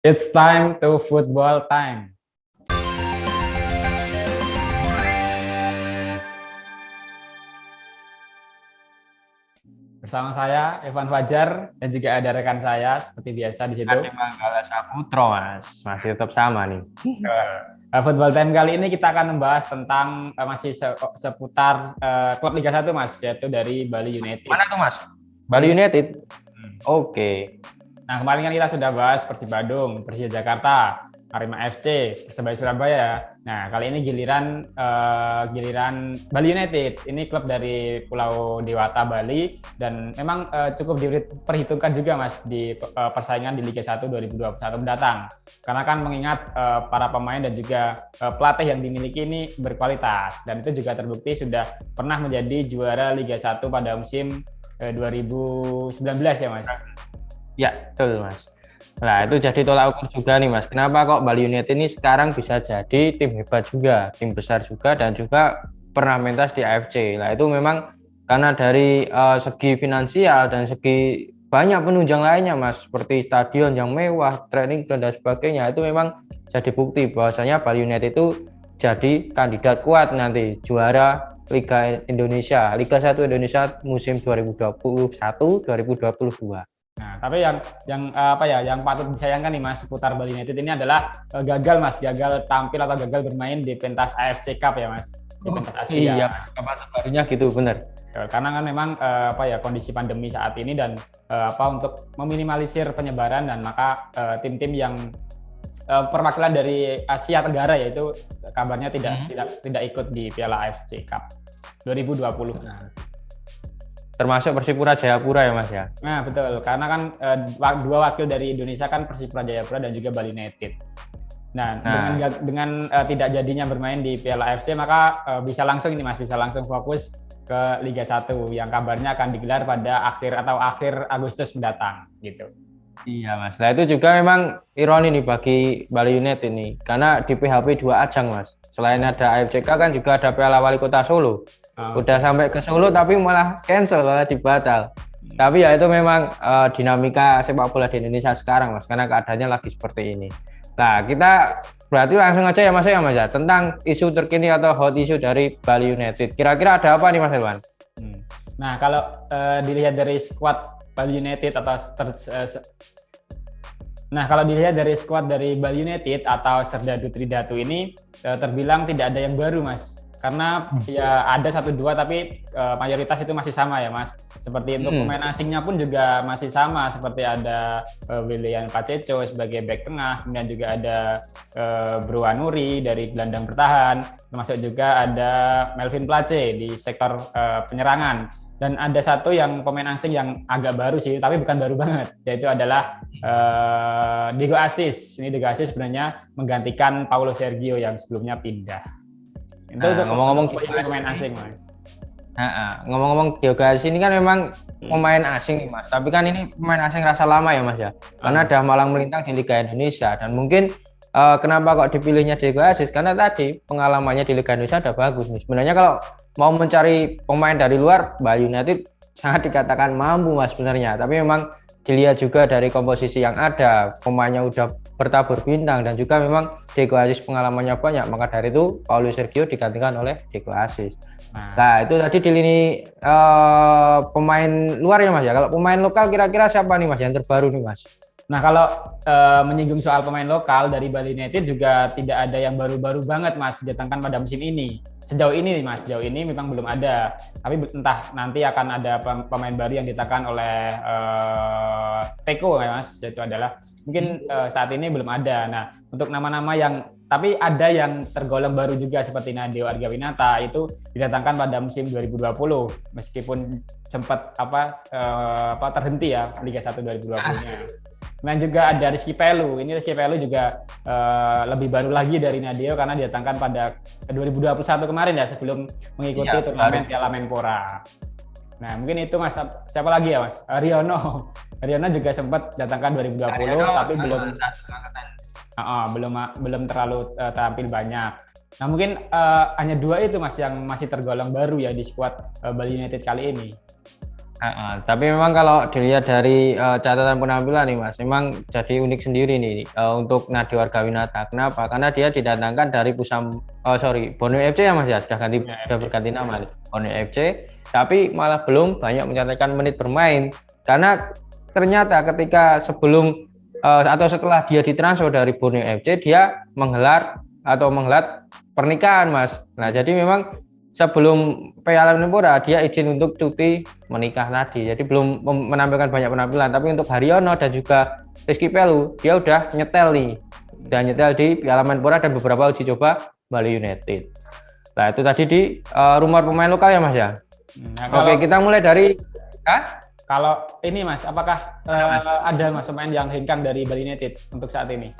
It's time to football time. Bersama saya Evan Fajar dan juga ada rekan saya seperti biasa di situ. Adi Manggala Saputro, Mas. Masih tetap sama nih. Football time kali ini kita akan membahas tentang masih seputar klub Liga 1 Mas, yaitu dari Bali United. Mana tuh Mas? Bali United? Oke. Nah, kemarin kan kita sudah bahas Persib Bandung, Persija Jakarta, Arema FC, Persebaya Surabaya. Nah, kali ini giliran Bali United. Ini klub dari Pulau Dewata, Bali, dan memang cukup diperhitungkan juga Mas di persaingan di Liga 1 2021 mendatang. Karena kan mengingat para pemain dan juga pelatih yang dimiliki ini berkualitas, dan itu juga terbukti sudah pernah menjadi juara Liga 1 pada musim 2019 ya Mas. Ya, betul Mas. Nah, itu jadi tolak ukur juga nih Mas. Kenapa kok Bali United ini sekarang bisa jadi tim hebat juga, tim besar juga, dan juga pernah mentas di AFC. Nah, itu memang karena dari segi finansial dan segi banyak penunjang lainnya Mas, seperti stadion yang mewah, training dan sebagainya. Itu memang jadi bukti bahwasanya Bali United itu jadi kandidat kuat nanti juara Liga Indonesia, Liga 1 Indonesia musim 2021-2022. Nah, tapi yang patut disayangkan nih Mas seputar Bali United ini adalah gagal tampil atau gagal bermain di pentas AFC Cup ya Mas. Di pentas Asia. Iya, kapan barunya gitu, benar. Karena kan memang kondisi pandemi saat ini dan untuk meminimalisir penyebaran, dan maka tim-tim yang perwakilan dari Asia Tenggara yaitu kabarnya tidak ikut di Piala AFC Cup 2020. Termasuk Persipura Jayapura ya Mas ya? Nah betul, karena kan dua wakil dari Indonesia kan Persipura Jayapura dan juga Bali United. Nah. Dengan tidak jadinya bermain di Piala AFC, maka bisa langsung fokus ke Liga 1 yang kabarnya akan digelar pada akhir Agustus mendatang gitu. Iya Mas, nah itu juga memang ironi nih bagi Bali United ini, karena di PHP 2 ajang Mas. Selain ada AFCK kan juga ada Piala Wali Kota Solo. Udah sampai ke Solo tapi malah cancel, malah dibatal. Tapi ya itu memang dinamika sepak bola di Indonesia sekarang Mas, karena keadaannya lagi seperti ini. Nah kita berarti langsung aja ya Mas ya, tentang isu terkini atau hot issue dari Bali United. Kira-kira ada apa nih Mas Elwan? Nah kalau dilihat dari skuad Bali United kalau dilihat dari skuad dari Bali United atau Serdadu Tridatu ini terbilang tidak ada yang baru Mas. Karena ya ada 1-2 tapi mayoritas itu masih sama ya Mas. Seperti untuk pemain asingnya pun juga masih sama, seperti ada William Paceco sebagai bek tengah, kemudian juga ada Bro Anuri dari gelandang bertahan, termasuk juga ada Melvin Place di sektor penyerangan. Dan ada satu yang pemain asing yang agak baru sih, tapi bukan baru banget, yaitu adalah Diego Asis. Ini Diego Asis sebenarnya menggantikan Paulo Sergio yang sebelumnya pindah. Itu ngomong-ngomong pemain asing Mas. Ngomong-ngomong Diego Asis ini kan memang pemain asing nih Mas, tapi kan ini pemain asing rasa lama ya Mas ya, karena udah malang melintang di Liga Indonesia, dan mungkin kenapa kok dipilihnya Diego Asis? Karena tadi pengalamannya di Liga Indonesia udah bagus nih. Sebenarnya kalau mau mencari pemain dari luar, Bali United sangat dikatakan mampu Mas sebenarnya. Tapi memang dilihat juga dari komposisi yang ada, pemainnya udah bertabur bintang, dan juga memang Diego Asis pengalamannya banyak. Maka dari itu Paulo Sergio digantikan oleh Diego Asis. Nah itu tadi di lini pemain luar ya Mas ya. Kalau pemain lokal kira-kira siapa nih Mas yang terbaru nih Mas? Nah kalau menyinggung soal pemain lokal dari Bali United juga tidak ada yang baru-baru banget Mas didatangkan pada musim ini. Sejauh ini memang belum ada. Tapi entah nanti akan ada pemain baru yang didatangkan oleh Teko ya Mas. Itu adalah mungkin saat ini belum ada. Nah untuk nama-nama tapi ada yang tergolong baru juga seperti Nadeo Argawinata, itu didatangkan pada musim 2020 meskipun sempat terhenti ya Liga 1 2020-nya. Dan juga ada Rizky Pelu. Ini Rizky Pelu juga lebih baru lagi dari Nadeo karena didatangkan pada 2021 kemarin ya, sebelum mengikuti turnamen Piala Menpora. Nah mungkin itu Mas. Siapa lagi ya Mas? Riono juga sempat datangkan 2020 tapi belum terlalu tampil banyak. Nah mungkin hanya 2 itu Mas yang masih tergolong baru ya di skuad Bali United kali ini. Tapi memang kalau dilihat dari catatan penampilan nih Mas, memang jadi unik sendiri nih untuk Nadeo Argawinata. Kenapa? Karena dia didatangkan dari Borneo FC ya Mas ya, sudah berganti nama nih, Borneo FC. Tapi malah belum banyak mencatatkan menit bermain karena ternyata ketika sebelum atau setelah dia ditransfer dari Borneo FC, dia menghelat pernikahan Mas. Nah jadi memang sebelum Piala Menpora dia izin untuk cuti menikah tadi, jadi belum menampilkan banyak penampilan. Tapi untuk Haryono dan juga Rizky Pelu dia udah nyetel di Piala Menpora dan beberapa uji coba Bali United. Nah itu tadi di rumor pemain lokal ya Mas ya. Oke, kita mulai dari kalau ini Mas, apakah ada Mas pemain yang hengkang dari Bali United untuk saat ini?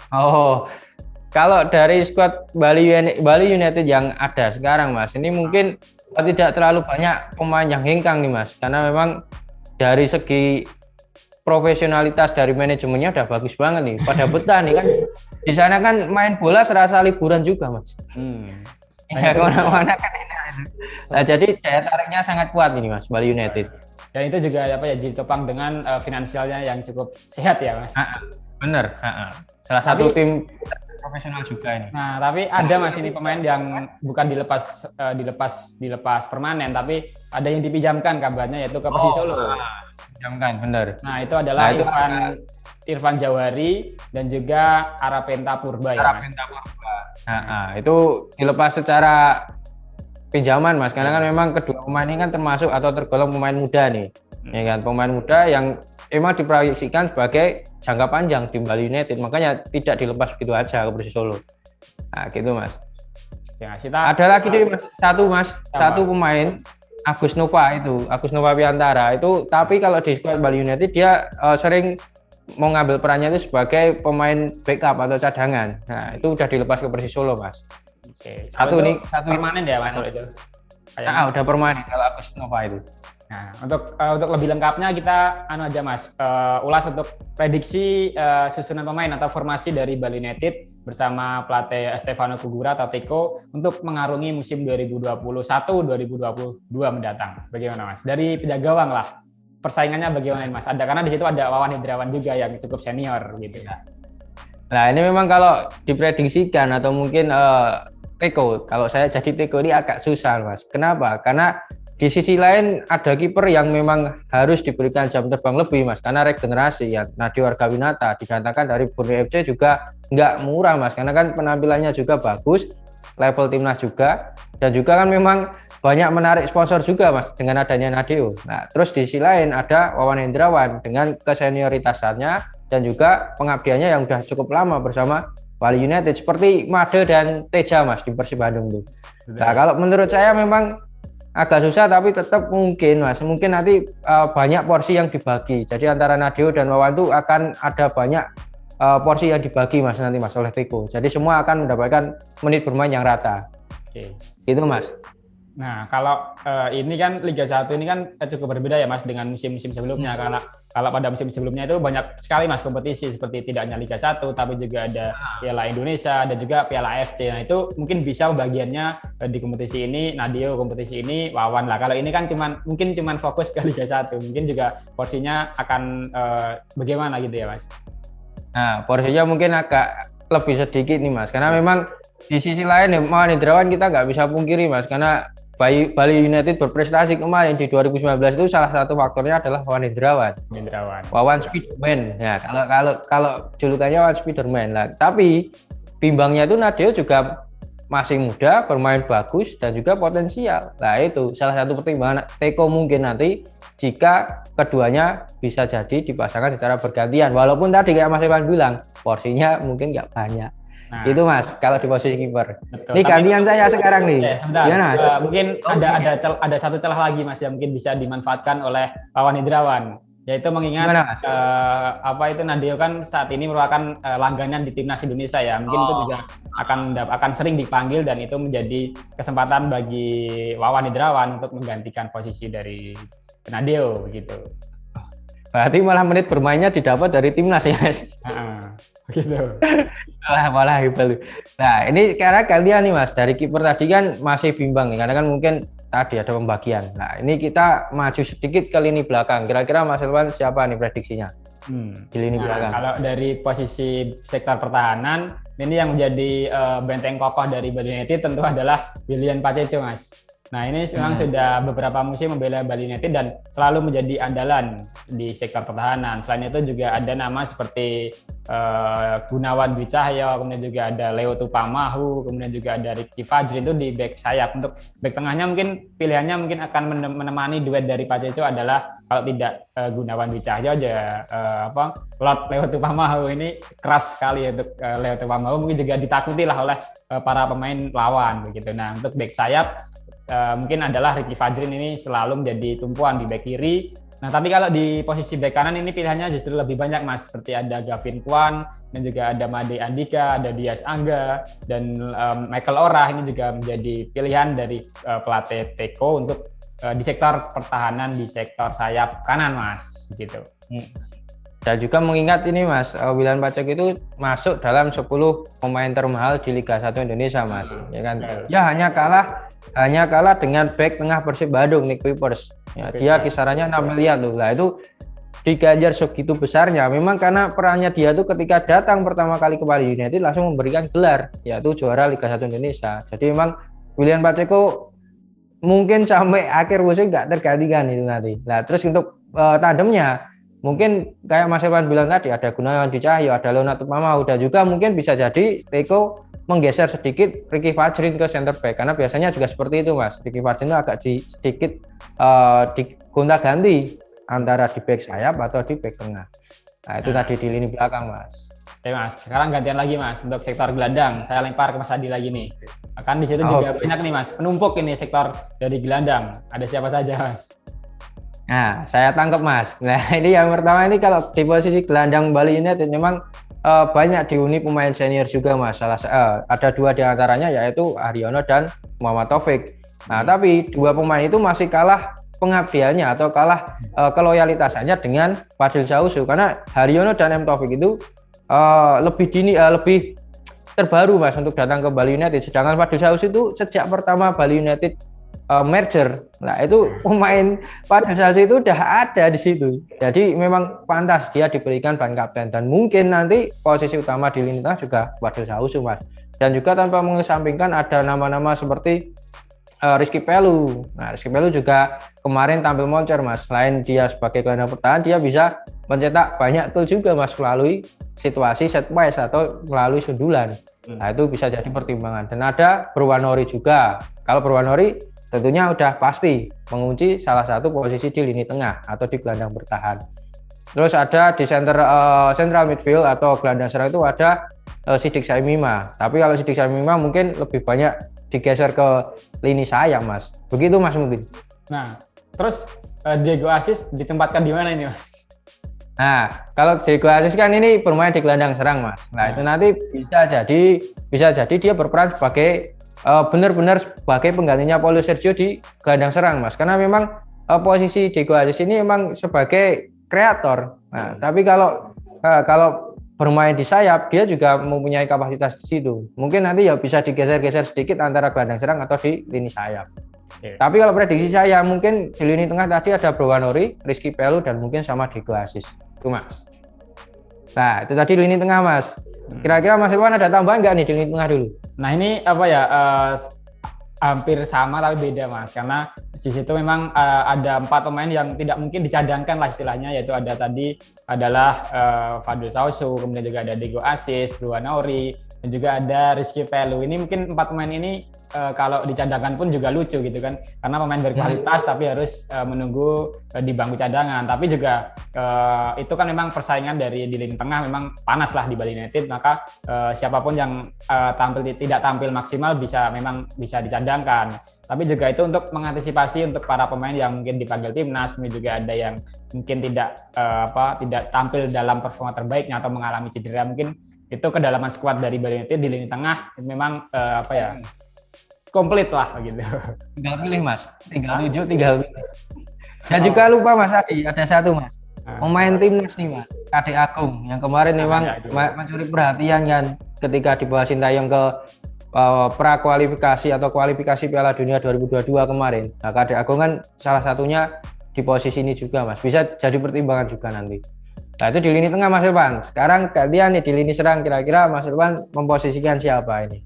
Kalau dari skuad Bali United yang ada sekarang Mas, ini mungkin tidak terlalu banyak pemain yang hengkang nih Mas, karena memang dari segi profesionalitas dari manajemennya udah bagus banget nih, pada betah nih kan. Di sana kan main bola serasa liburan juga Mas. Ya kemana-mana kan enak. Nah jadi daya tariknya sangat kuat ini Mas, Bali United. Dan itu juga ditopang dengan finansialnya yang cukup sehat ya Mas. Bener. Salah satu tim profesional juga ini. Nah, tapi ada Mas ini pemain yang bukan dilepas permanen, tapi ada yang dipinjamkan kabarnya yaitu ke Persis Solo. Pinjamkan, benar. Nah, itu adalah Irfan Jawari dan juga Arapenta Purba ya. Itu dilepas secara pinjaman Mas, karena kan memang kedua pemain ini kan termasuk atau tergolong pemain muda nih. Ya kan, pemain muda yang emang diproyeksikan sebagai jangka panjang di Bali United, makanya tidak dilepas begitu aja ke Persis Solo. Nah, gitu Mas. Ya, ada lagi nih Mas, satu pemain Agus Nova Piantara itu, tapi kalau di skuad Bali United dia sering mau ngambil perannya itu sebagai pemain backup atau cadangan. Nah, itu udah dilepas ke Persis Solo Mas. Satu permanen ya Mas itu. Udah permanen kalau Agus Nova itu. Nah, untuk lebih lengkapnya kita aja Mas, ulas untuk prediksi susunan pemain atau formasi dari Bali United bersama pelatih Stefano Cugura atau Teko untuk mengarungi musim 2021-2022 mendatang. Bagaimana Mas? Dari penjaga gawang lah. Persaingannya bagaimana Mas? Karena di situ ada Wawan Hidrawan juga yang cukup senior gitu. Nah, ini memang kalau diprediksikan atau mungkin Teko, kalau saya jadi Teko ini agak susah Mas. Kenapa? Karena di sisi lain ada kiper yang memang harus diberikan jam terbang lebih Mas, karena regenerasi ya. Nadeo Argawinata didatangkan dari Borneo FC juga nggak murah Mas, karena kan penampilannya juga bagus, level timnas juga, dan juga kan memang banyak menarik sponsor juga Mas dengan adanya Nadeo. Nah terus di sisi lain ada Wawan Hendrawan dengan kesenioritasannya dan juga pengabdiannya yang udah cukup lama bersama Bali United seperti Made dan Teja Mas di Persib Bandung tuh. Nah kalau menurut saya memang agak susah, tapi tetap mungkin Mas, mungkin nanti banyak porsi yang dibagi. Jadi antara Nadeo dan Wawan itu akan ada banyak porsi yang dibagi Mas nanti Mas oleh Teko. Jadi semua akan mendapatkan menit bermain yang rata. Itu Mas. Nah, kalau ini kan Liga 1 ini kan cukup berbeda ya Mas dengan musim-musim sebelumnya. Karena kalau pada musim sebelumnya itu banyak sekali Mas kompetisi, seperti tidak hanya Liga 1 tapi juga ada Piala Indonesia dan juga Piala AFC. Nah, itu mungkin bisa bagiannya di kompetisi ini Nadeo, kompetisi ini Wawan lah. Kalau ini kan mungkin fokus ke Liga 1. Mungkin juga porsinya akan bagaimana gitu ya Mas. Nah, porsinya mungkin agak lebih sedikit nih Mas, karena memang di sisi lain ya Wawan Hidrawan kita nggak bisa pungkiri Mas, karena Bali United berprestasi kemarin di 2019 itu salah satu faktornya adalah Wawan Hidrawan. Wawan Spiderman. Ya, kalau julukannya Wawan Spiderman lah. Tapi bimbangnya itu Nadeo juga masih muda, bermain bagus dan juga potensial. Nah, itu salah satu pertimbangan Teko mungkin nanti jika keduanya bisa jadi dipasangkan secara bergantian. Walaupun tadi kayak Mas Iwan bilang, porsinya mungkin nggak banyak. Nah, itu Mas, kalau di posisi kiper. Ini gantian saya sekarang nih. Mungkin ada satu celah lagi Mas yang mungkin bisa dimanfaatkan oleh Wawan Hidrawan, yaitu mengingat Nadeo kan saat ini merupakan langganan di timnas Indonesia ya. Mungkin itu juga akan sering dipanggil dan itu menjadi kesempatan bagi Wawan Hidrawan untuk menggantikan posisi dari Nadeo gitu. Berarti malah menit bermainnya didapat dari timnas ya Mas. Gitu. Malah hebat. Nah ini karena kalian nih Mas, dari kiper tadi kan masih bimbang nih, karena kan mungkin tadi ada pembagian. Nah, ini kita maju sedikit ke lini belakang. Kira-kira Mas Elvan siapa nih prediksinya di lini belakang? Kalau dari posisi sektor pertahanan, ini yang menjadi benteng kokoh dari Bali United tentu adalah William Paceco, Mas. Nah, ini memang sudah beberapa musim membela Bali United dan selalu menjadi andalan di sektor pertahanan. Selain itu juga ada nama seperti Gunawan Dwi Cahyo, kemudian juga ada Leo Tupamahu, kemudian juga ada Ricky Fajrin itu di back sayap. Untuk back tengahnya mungkin pilihannya mungkin akan menemani duet dari Paceco adalah kalau tidak Gunawan Dwi Cahyo aja Lord Leo Tupamahu ini keras sekali untuk Leo Tupamahu, mungkin juga ditakuti lah oleh para pemain lawan begitu. Nah, untuk back sayap mungkin adalah Ricky Fajrin ini selalu menjadi tumpuan di back kiri. Nah, tapi kalau di posisi back kanan ini pilihannya justru lebih banyak, Mas. Seperti ada Gavin Kwan, dan juga ada Made Andika, ada Dias Angga, dan Michael Orah ini juga menjadi pilihan dari pelatih Teko untuk di sektor pertahanan, di sektor sayap kanan, Mas. Gitu. Dan juga mengingat ini, Mas, William Paceco itu masuk dalam 10 pemain termahal di Liga 1 Indonesia, Mas. Ya kan? Ya hanya kalah dengan bek tengah Persib Bandung, Nick Pipers. Ya, dia kisarannya 6 miliar loh. Nah, itu diganjar segitu besarnya. Memang karena perannya dia tuh ketika datang pertama kali ke Bali United langsung memberikan gelar, yaitu juara Liga 1 Indonesia. Jadi memang William Paceco mungkin sampai akhir musim nggak tergantikan itu nanti. Nah, terus untuk tandemnya mungkin kayak Mas Elvan bilang tadi ada Gunawan Dwi Cahyo, ada Leonardo Tupamahu, dan juga mungkin bisa jadi Teko menggeser sedikit Ricky Fajrin ke center back karena biasanya juga seperti itu, Mas. Ricky Fajrin itu agak sedikit digonta-ganti antara di back sayap atau di back tengah. Nah, itu tadi di lini belakang, Mas. Oke, Mas. Sekarang gantian lagi, Mas, untuk sektor gelandang. Saya lempar ke Mas Adi lagi nih. Kan di situ juga banyak nih, Mas, penumpuk ini sektor dari gelandang. Ada siapa saja, Mas? Nah, saya tangkap, Mas. Nah, ini yang pertama ini kalau di posisi gelandang Bali United memang banyak dihuni pemain senior juga, Mas. Ada 2 diantaranya yaitu Haryono dan Muhammad Taufik. Nah, tapi 2 pemain itu masih kalah pengabdiannya atau kalah keloyalitasannya dengan Fadil Sausu karena Haryono dan M Taufik itu lebih terbaru, Mas, untuk datang ke Bali United. Sedangkan Fadil Sausu itu sejak pertama Bali United merger. Nah, itu pemain Fadil Sausu itu udah ada di situ. Jadi memang pantas dia diberikan ban kapten dan mungkin nanti posisi utama di lini tengah juga Fadil Sausu, Mas. Dan juga tanpa mengesampingkan ada nama-nama seperti Rizky Pelu. Nah, Rizky Pelu juga kemarin tampil moncer, Mas. Selain dia sebagai gelandang pertahanan, dia bisa mencetak banyak gol juga, Mas, melalui situasi set piece atau melalui sundulan. Nah, itu bisa jadi pertimbangan. Dan ada Purwanori juga. Kalau Purwanori tentunya udah pasti mengunci salah satu posisi di lini tengah atau di gelandang bertahan. Terus ada di central midfield atau gelandang serang itu ada Sidik Saimima. Tapi kalau Sidik Saimima mungkin lebih banyak digeser ke lini sayap, Mas. Begitu, Mas, mungkin. Nah, terus Diego Asis ditempatkan di mana ini, Mas? Nah, kalau Diego Asis kan ini bermain di gelandang serang, Mas. Nah, itu nanti bisa jadi dia berperan sebagai benar-benar sebagai penggantinya Paulo Sergio di gelandang serang, Mas. Karena memang posisi Diego Asis ini memang sebagai kreator. Nah, tapi kalau bermain di sayap, dia juga mempunyai kapasitas di situ. Mungkin nanti ya bisa digeser-geser sedikit antara gelandang serang atau di lini sayap. Tapi kalau prediksi saya mungkin di lini tengah tadi ada Purwanori, Rizky Pelu, dan mungkin sama Diego Asis. Itu, Mas. Nah, itu tadi lini tengah, Mas. Kira-kira Mas Irwan ada tambahan nggak nih di lini tengah dulu? Nah, ini hampir sama tapi beda, Mas, karena di situ memang ada 4 pemain yang tidak mungkin dicadangkan lah istilahnya, yaitu ada tadi adalah Fadil Sausu, kemudian juga ada Diego Asis, Purwanori, dan juga ada Rizky Pelu. Ini mungkin 4 pemain ini kalau dicadangkan pun juga lucu gitu kan, karena pemain berkualitas tapi harus menunggu di bangku cadangan. Tapi juga itu kan memang persaingan dari di lini tengah memang panas lah di Bali United, maka siapapun yang tidak tampil maksimal memang bisa dicadangkan. Tapi juga itu untuk mengantisipasi untuk para pemain yang mungkin dipanggil timnas, kemudian juga ada yang mungkin tidak tampil dalam performa terbaiknya atau mengalami cedera. Mungkin itu kedalaman skuad dari Bali United di lini tengah memang komplit lah gitu. Tinggal pilih, Mas. Tinggal pilih. Dan juga lupa, Mas Adi, ada satu, Mas. Pemain timnas nih, Mas. Ade Agung yang kemarin memang mencuri perhatian kan ketika dibawa Sintayong ke pra kualifikasi atau kualifikasi Piala Dunia 2022 kemarin. Nah, Kadek Agung kan salah satunya di posisi ini juga Mas, bisa jadi pertimbangan juga nanti. Nah itu di lini tengah Mas Irfan. Sekarang gantian nih di lini serang, kira-kira Mas Irfan memposisikan siapa ini?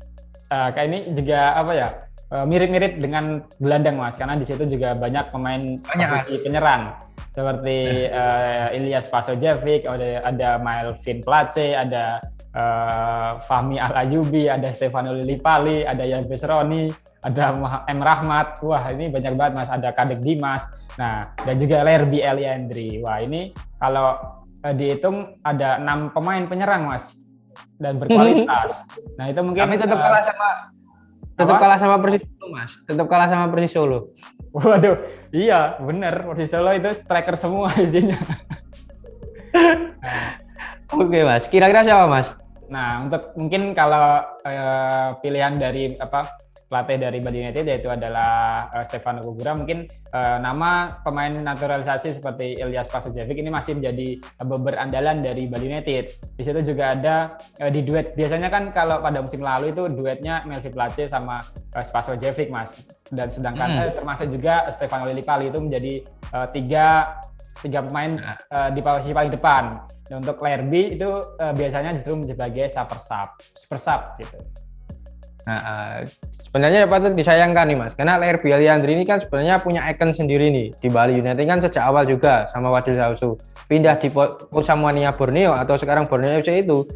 Kayak ini juga apa ya, mirip-mirip dengan gelandang Mas, karena di situ juga banyak pemain posisi penyerang seperti Ilyas Pasojevic, ada Melvin Place, ada Fahmi Al-Ayubi, ada Stefano Lillipali, ada Yves Roni, ada M. Rahmat. Wah ini banyak banget Mas, ada Kadek Dimas. Nah dan juga Lerby Eliandri. Wah ini kalau dihitung ada 6 pemain penyerang Mas dan berkualitas. Nah itu mungkin tapi tetap kalah sama Persis Solo Mas. Tetap kalah sama Persis Solo. Waduh, iya bener, Persis Solo itu striker semua isinya. Oke Mas, kira-kira siapa Mas? Nah untuk mungkin kalau pilihan dari pelatih dari Bali United yaitu adalah Stefano Gugura, mungkin nama pemain naturalisasi seperti Ilyas Pasojevic ini masih menjadi berandalan dari Bali United. Di situ juga ada di duet, biasanya kan kalau pada musim lalu itu duetnya Melvin Place sama Pasojevic Mas, dan sedangkan termasuk juga Stefano Lillipali itu menjadi tiga pemain di posisi paling depan. Dan untuk Lerby itu biasanya justru sebagai super sub gitu. Nah, sebenarnya patut disayangkan nih Mas, karena Lerby Eliandri ini kan sebenarnya punya icon sendiri nih di Bali United kan sejak awal juga sama Wadil Sausu. Pindah di Samuania Borneo atau sekarang Borneo FC itu,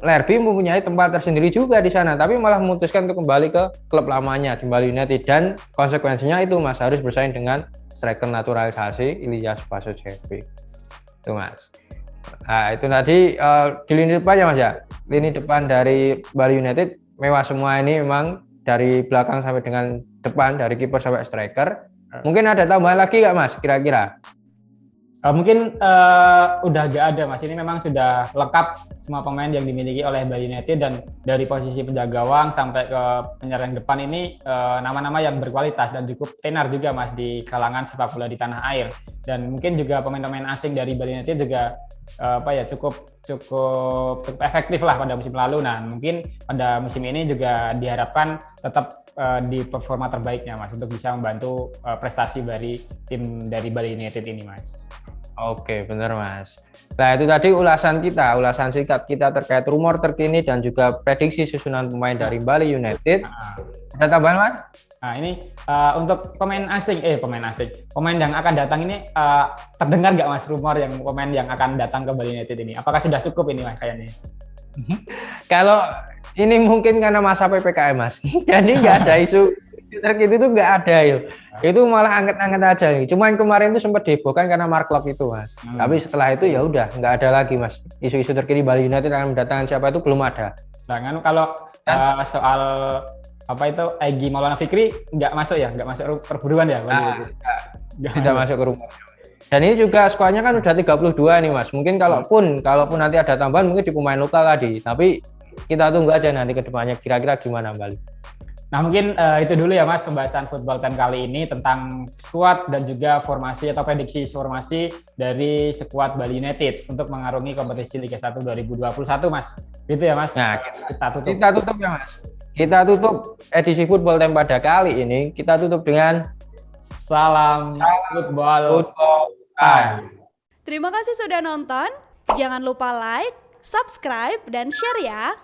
Lerby mempunyai tempat tersendiri juga di sana, tapi malah memutuskan untuk kembali ke klub lamanya di Bali United, dan konsekuensinya itu Mas harus bersaing dengan striker naturalisasi Ilyas Pasojevic. Itu Mas. Nah, itu tadi di lini depan ya Mas ya. Lini depan dari Bali United mewah semua ini, memang dari belakang sampai dengan depan, dari kiper sampai striker. Mungkin ada tambahan lagi nggak Mas kira-kira? Mungkin udah gak ada Mas, ini memang sudah lengkap semua pemain yang dimiliki oleh Bali United, dan dari posisi penjaga gawang sampai ke penyerang depan ini nama-nama yang berkualitas dan cukup tenar juga Mas di kalangan sepak bola di tanah air. Dan mungkin juga pemain-pemain asing dari Bali United juga cukup efektif lah pada musim lalu. Nah mungkin pada musim ini juga diharapkan tetap di performa terbaiknya Mas, untuk bisa membantu prestasi dari tim dari Bali United ini Mas. Oke, benar Mas. Nah itu tadi ulasan singkat kita terkait rumor terkini dan juga prediksi susunan pemain dari Bali United. Ada tambahan Mas? Nah ini untuk pemain yang akan datang ini, terdengar nggak Mas rumor yang pemain yang akan datang ke Bali United ini? Apakah sudah cukup ini Mas kayaknya? Kalau ini mungkin karena masa PPKM Mas, jadi nggak ada isu terkini itu nggak ada yuk. Itu malah anget-anget aja nih. Cuman kemarin itu sempat dihebohkan karena Mark Klok itu Mas. Tapi setelah itu ya udah nggak ada lagi Mas. Isu-isu terkini Bali United akan mendatangkan siapa itu belum ada. Nah kan kalau soal Egy Maulana Fikri nggak masuk perburuan ya? Tidak masuk ke rumah. Dan ini juga skuadnya kan udah 32 nih Mas. Mungkin kalaupun nanti ada tambahan mungkin di pemain lokal tadi. Tapi kita tunggu aja nanti ke depannya kira-kira gimana Bali. Nah mungkin itu dulu ya Mas pembahasan Football Time kali ini tentang skuad dan juga formasi atau prediksi formasi dari skuad Bali United untuk mengarungi kompetisi Liga 1 2021 Mas. Gitu ya Mas. Nah, kita tutup ya Mas. Kita tutup edisi Football Time pada kali ini. Kita tutup dengan salam Football Time. Terima kasih sudah nonton. Jangan lupa like, subscribe, dan share ya.